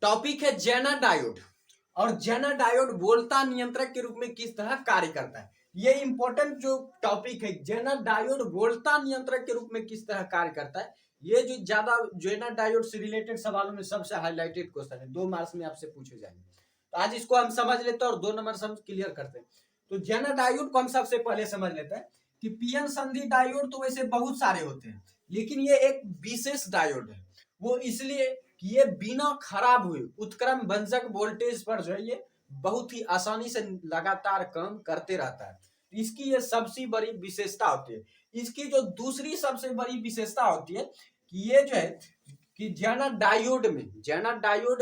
Topic है Jenner diode. और Jenner diode वोल्टा नियंत्रक के रूप में किस तरह कार्य करता है, ये इंपॉर्टेंट जो टॉपिक है। जेनर डायोड वोल्टा नियंत्रक के रूप में किस तरह कार्य करता है, ये जो ज्यादा जेनर डायोड से रिलेटेड सवालों में सबसे हाईलाइटेड क्वेश्चन है, 2 मार्क्स में आपसे पूछे जाएंगे। तो आज इसको हम समझ लेते हैं और 2 नंबर से हम क्लियर करते हैं। तो जेनर डायोड को हम सबसे पहले समझ लेते हैं कि पीएन संधि डायोड तो वैसे बहुत सारे होते हैं, लेकिन ये एक विशेष डायोड है। वो इसलिए कि ये बिना खराब हुए उत्क्रम भंजक वोल्टेज पर जो है ये बहुत ही आसानी से लगातार काम करते रहता है। इसकी ये सबसे बड़ी विशेषता होती है। इसकी जो दूसरी सबसे बड़ी विशेषता होती है कि ये जो है कि जेनर डायोड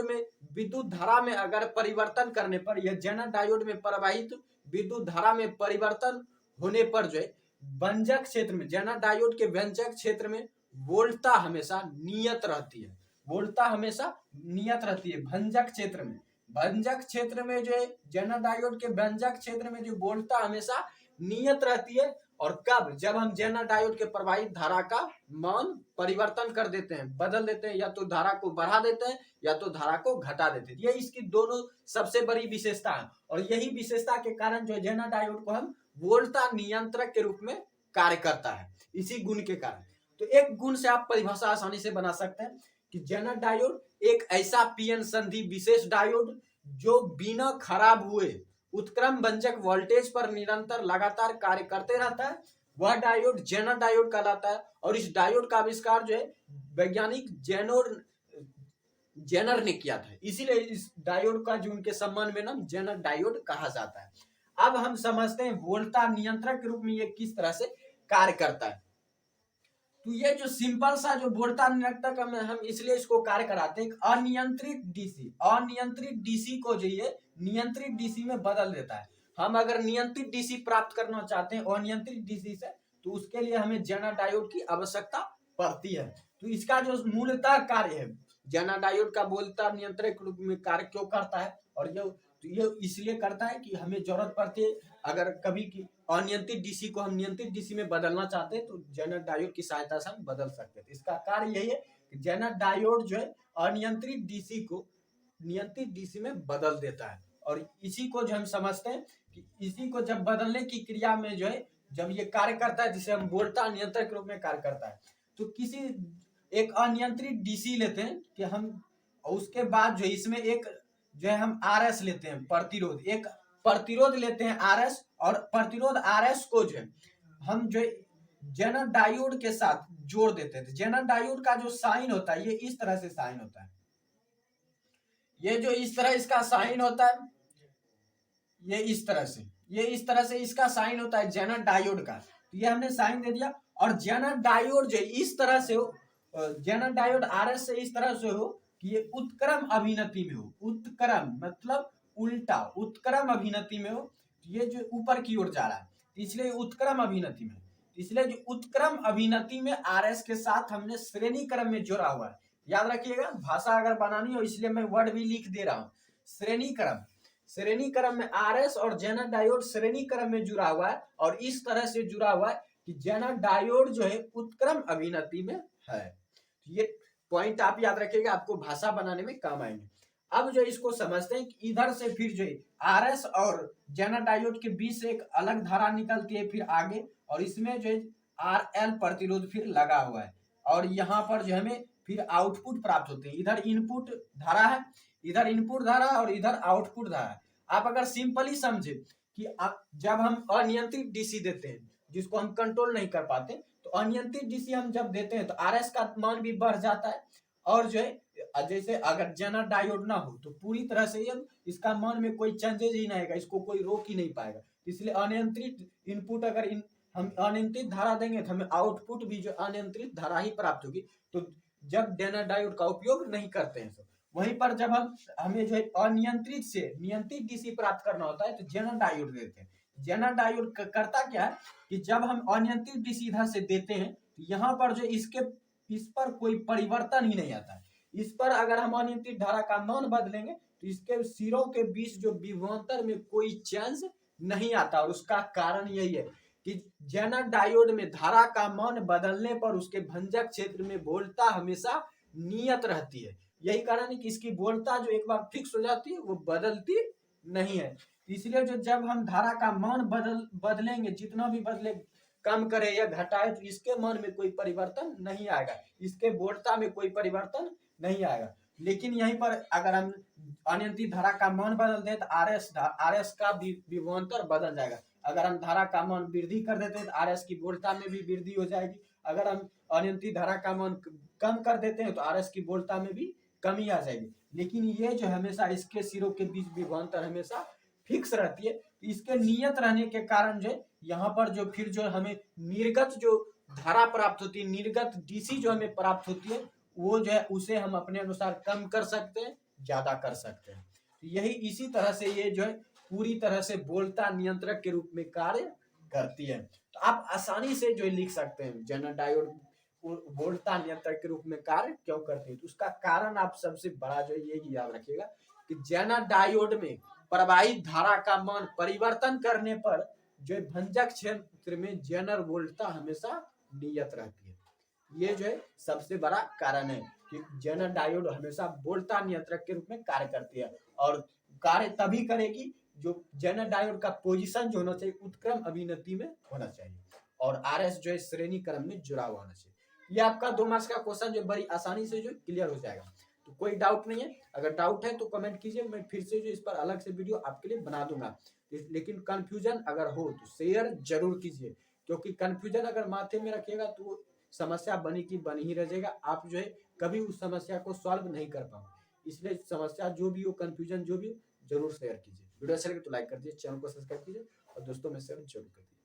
में विद्युत धारा में अगर परिवर्तन करने पर, यह जेनर डायोड में प्रवाहित विद्युत धारा में परिवर्तन होने पर जो है व्यंजक क्षेत्र में, जेनर डायोड के व्यंजक क्षेत्र में वोल्टता हमेशा नियत रहती है। वोल्टता हमेशा नियत रहती है भंजक क्षेत्र में। भंजक क्षेत्र में जो है जेनर डायोड के व्यंजक क्षेत्र में जो वोल्टता हमेशा नियत रहती है। और कब, जब हम जेनर डायोड के प्रवाहित धारा का मान परिवर्तन कर देते हैं, बदल देते हैं, या तो धारा को बढ़ा देते हैं या तो धारा को घटा देते हैं। ये इसकी दोनों सबसे बड़ी विशेषता है। और यही विशेषता के कारण जो जेनर डायोड को हम वोल्टता नियंत्रक के रूप में कार्य करता है, इसी गुण के कारण। तो एक गुण से आप परिभाषा आसानी से बना सकते हैं कि जेनर डायोड एक ऐसा पीएन संधि विशेष डायोड जो बिना खराब हुए उत्क्रम भंजक वोल्टेज पर निरंतर लगातार कार्य करते रहता है, वह डायोड जेनर डायोड कहलाता है। और इस डायोड का आविष्कार जो है वैज्ञानिक जेनर ने किया था, इसीलिए इस डायोड का जो उनके सम्मान में नाम जेनर डायोड कहा जाता है। अब हम समझते हैं वोल्टा नियंत्रक के रूप में ये किस तरह से कार्य करता है। तो ये जो सिंपल सा जो वोल्टा नियंत्रक हम इसलिए इसको कार्य कराते हैं, अनियंत्रित डीसी को जो ये नियंत्रित डीसी में बदल देता है। हम अगर नियंत्रित डीसी प्राप्त करना चाहते हैं अनियंत्रित डीसी से, तो उसके लिए हमें जेनर डायोड की आवश्यकता पड़ती है। तो इसका जो मूलतः कार्य है, जेनर डायोड का वोल्टा नियंत्रक के रूप में कार्य क्यों करता है, और ये इसलिए करता है कि हमें जरूरत पड़ती है अगर कभी की अनियंत्रित डीसी को हम नियंत्रित डीसी में बदलना चाहते हैं, तो जेनर डायोड की सहायता से हम बदल सकते हैं। इसका कार्य यही है कि जेनर डायोड जो है अनियंत्रित डीसी को नियंत्रित डीसी में बदल देता है। और इसी को जो हम समझते हैं कि इसी को जब बदलने की क्रिया में जो है जब ये कार्य करता है, जिसे हम वोल्टा नियंत्रक के रूप में कार्य करता है, तो किसी एक अनियंत्रित डीसी लेते हैं कि हम, उसके बाद जो इसमें एक जो है हम आरएस लेते हैं, प्रतिरोध, एक प्रतिरोध लेते हैं आरएस, और प्रतिरोध आरएस को जो है हम जो जेनर डायोड के साथ जोड़ देते हैं। जेनर डायोड का जो साइन होता है ये इस तरह से साइन होता है, ये जो इस तरह इसका साइन होता है, ये इस तरह से इसका साइन होता है जेनर डायोड का। तो ये हमने साइन दे दिया। और जेनर डायोड जो इस तरह से हो, जेनर डायोड आरएस से इस तरह से हो कि ये उत्क्रम अभिनति में हो। उत्क्रम मतलब उल्टा, उत्क्रम अभिनति में हो। ये जो ऊपर की ओर जा रहा है, इसलिए उत्क्रम अभिनति में, इसलिए जो उत्क्रम अभिनति में आरएस के साथ हमने श्रेणी क्रम में जोड़ा हुआ है। याद रखिएगा, भाषा अगर बनानी हो इसलिए मैं वर्ड भी लिख दे रहा हूं। श्रेणी क्रम में आरएस और जेनर डायोड श्रेणी क्रम में जुड़ा हुआ है, और इस तरह से जुड़ा हुआ है कि जेनर डायोड जो है उत्क्रम अभिनति में है। ये पॉइंट आप याद रखिएगा, आपको भाषा बनाने में काम आएंगे। अब जो इसको समझते हैं कि इधर से फिर जो है आरएस और जेनर डायोड के बीच से एक अलग धारा निकलती है फिर आगे, और इसमें जो है आरएल प्रतिरोध फिर लगा हुआ है। और यहाँ पर जो हमें फिर आउटपुट प्राप्त होते हैं। इधर इनपुट धारा है, इधर इनपुट धारा और इधर आउटपुट धारा। आप अगर सिंपली समझे कि जब हम अनियंत्रित डीसी देते हैं जिसको हम कंट्रोल नहीं कर पाते, तो अनियंत्रित डीसी हम जब देते हैं तो आरएस का मान भी बढ़ जाता है। और जो है जैसे अगर जेनर डायोड ना हो तो पूरी तरह से ये इसका मान में कोई चेंजेस ही नहीं आएगा, इसको कोई रोक ही नहीं पाएगा। इसलिए अनियंत्रित इनपुट अगर हम अनियंत्रित धारा देंगे तो हमें आउटपुट भी जो अनियंत्रित धारा ही प्राप्त होगी। तो जब जेनर डायोड का उपयोग नहीं करते हैं, वहीं पर जब हमें जो है अनियंत्रित से नियंत्रित डीसी प्राप्त करना होता है तो जेनर डायोड देते हैं। जेनर डायोड करता क्या है कि जब हम अनियंत्रित डीसी इधर से देते हैं तो यहाँ पर जो इस पर कोई परिवर्तन ही नहीं आता है। इस पर अगर हम अनियंत्रित धारा का मान बदलेंगे तो इसके सिरों के बीच जो विभवांतर में कोई चेंज नहीं आता। और उसका कारण यही है कि जेनर डायोड में धारा का मान बदलने पर उसके भंजक क्षेत्र में वोल्टता हमेशा नियत रहती है। यही कारण है कि इसकी बोलता जो एक बार फिक्स हो जाती है वो बदलती नहीं है। इसलिए जो जब हम धारा का मान बदलेंगे, जितना भी बदले, कम करे या घटाए, तो इसके मान में कोई परिवर्तन नहीं आएगा, इसके बोलता में कोई परिवर्तन नहीं आएगा। लेकिन यहीं पर अगर हम अनियंत्रित धारा का मान बदल दें तो आरएस का विभवांतर बदल जाएगा। अगर हम धारा का मान वृद्धि कर देते हैं तो आरएस की बोलता में भी वृद्धि हो जाएगी। अगर हम अनियंत्रित धारा का मान कम कर देते हैं तो आरएस की बोलता में भी कमी आ जाएगी। लेकिन ये जो हमेशा इसके सिरों के बीच विभवांतर हमेशा फिक्स रहती है। इसके नियत रहने के कारण जो यहाँ पर जो फिर जो हमें निर्गत जो धारा प्राप्त होती है, निर्गत डीसी जो हमें प्राप्त होती है, वो जो है उसे हम अपने अनुसार कम कर सकते हैं, ज्यादा कर सकते हैं। यही इसी तरह से ये जो है पूरी तरह से बोलता नियंत्रक के रूप में कार्य करती है। तो आप आसानी से जो लिख सकते हैं जेनर डायोड बोलता नियंत्रक के रूप में कार्य क्यों करते हैं। तो उसका कारण आप सबसे बड़ा जो ये याद रखिएगा कि जेनर डायोड में प्रवाहित धारा का मान परिवर्तन करने पर जो भंजक क्षेत्र में जेनर वोल्टता हमेशा नियत रहती है। ये जो है सबसे बड़ा कारण है कि जेनर डायोड हमेशा वोल्टता नियंत्रक के रूप में कार्य करती है, और कार्य तभी करेगी जो जेनर डायोड का पोजीशन जो होना चाहिए उत्क्रम अभिनति में होना चाहिए, और आरएस जो है श्रेणी क्रम में जुड़ा हुआ होना चाहिए। ये आपका 2 मार्क्स का क्वेश्चन जो बड़ी आसानी से जो क्लियर हो जाएगा। तो कोई डाउट नहीं है, अगर डाउट है तो कमेंट कीजिए, मैं फिर से जो इस पर अलग से वीडियो आपके लिए बना दूंगा। लेकिन कंफ्यूजन अगर हो तो शेयर जरूर कीजिए, क्योंकि कंफ्यूजन अगर माथे में रखिएगा तो समस्या बनी की बनी ही रह जाएगा, आप जो है कभी उस समस्या को सॉल्व नहीं कर पाओगे। इसलिए समस्या जो भी हो, कंफ्यूजन जो भी हो, जरूर शेयर कीजिए। वीडियो अच्छा लगे तो लाइक कर दीजिए, चैनल को सब्सक्राइब कीजिए और दोस्तों में शेयर जरूर कर दीजिए।